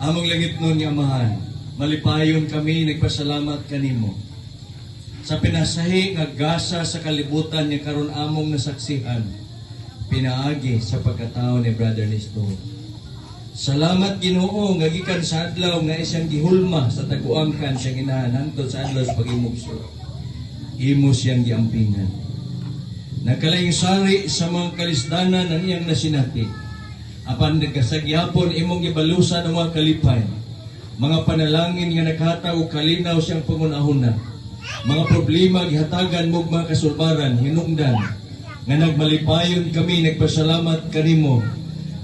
Among langit nun nga Amahan, malipayon kami nagpasalamat kanimo. Sa pinasahi nga gasa sa kalibutan nga karon among nasaksihan, pinaagi sa pagkatao ni Brother Nestor. Salamat Ginoo nga gikan sa adlaw nga isang gihulma sa taguangkan siyang inahan hangtod sa adlaw sa pagimugso. Imo siyang giampingan. Nagkalaing sari sa mga kalisdanan ang iyang nasinati. Apan nagkasagyapon imong gibalusan ang mga kalipay. Mga panalangin nga naghataw og kalinaw siyang pangunahuna. Mga problema gihatagan mo mga kasulbaran, hinungdan. Nga nagmalipayon kami nagpasalamat kanimo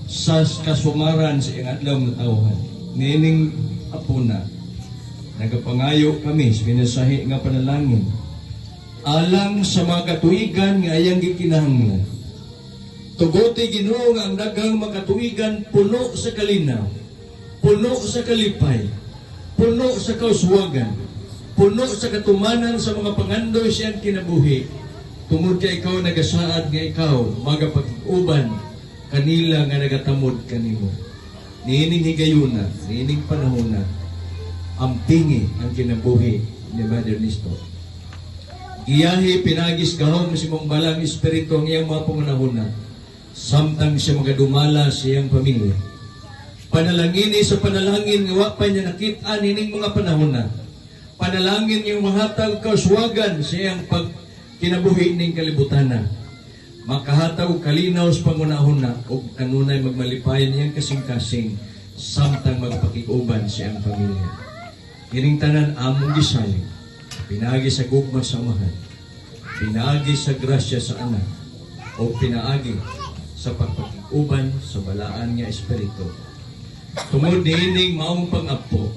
sa kasumaran sa iyang adlaw nga tawhan. Nining apuna, nagapangayo kami sa pinasahi nga panalangin. Alang sa mga katuigan nga ayang gikinahanglan. Tugote Ginoo nga ang daghang makatuigan puno sa kalinaw, puno sa kalipay, puno sa kauswagan, puno sa katumanan sa mga pangandoy siyang kinabuhi. Tungod kay ikaw nagasaad nga ikaw magapag-uban kanila nga nagatamod kanimo. Niining higayuna, niining panahona, ampingi ang kinabuhi ni Brother Nestor. Giyahi pinagis gahom si mong balang espiritu ang iyang mga pangunahuna. Samtang siya magadumala sa iyang pamilya. Panalangin sa panalangin nga wa pa niya nakita nining mga panahon na. Panalangin yung mahatag kauswagan sa iyang pagkinabuhi ning kalibutan na. Makahatag kalinaw sa pangunahon na o kanunay magmalipayan iyang kasing-kasing samtang magpakikuban sa iyang pamilya. Kining tanan among gisalig, pinaagi sa gugma sa Amahan, pinaagi sa grasya sa Anak, o pinaagi sa pagpakikuban sa balaan nga espiritu. Tungod niining maong pang-apo,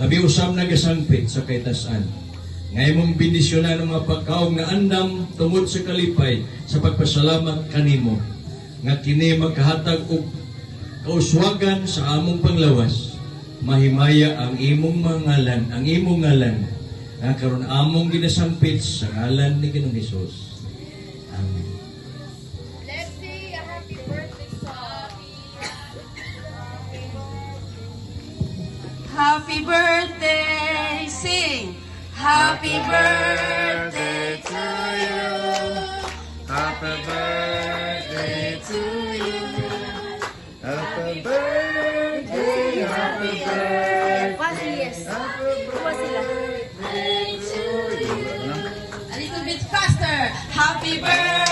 labi usam nagasangpit sa kaytasan. Ngay mong bindisyonan ng mga pagkaog na andam tungod sa kalipay sa pagpasalamat kanimo. Nga kini magkahatag og kauswagan sa among panglawas. Mahimaya ang imong ngalan, ang imong ngalan nga karon among ginasangpit sa ngalan ni Ginoong Hesus. Amen. Happy birthday, sing! Happy birthday to you! Happy birthday to you. Happy birthday, happy birthday. Happy birthday to you. A little bit faster! Happy birthday!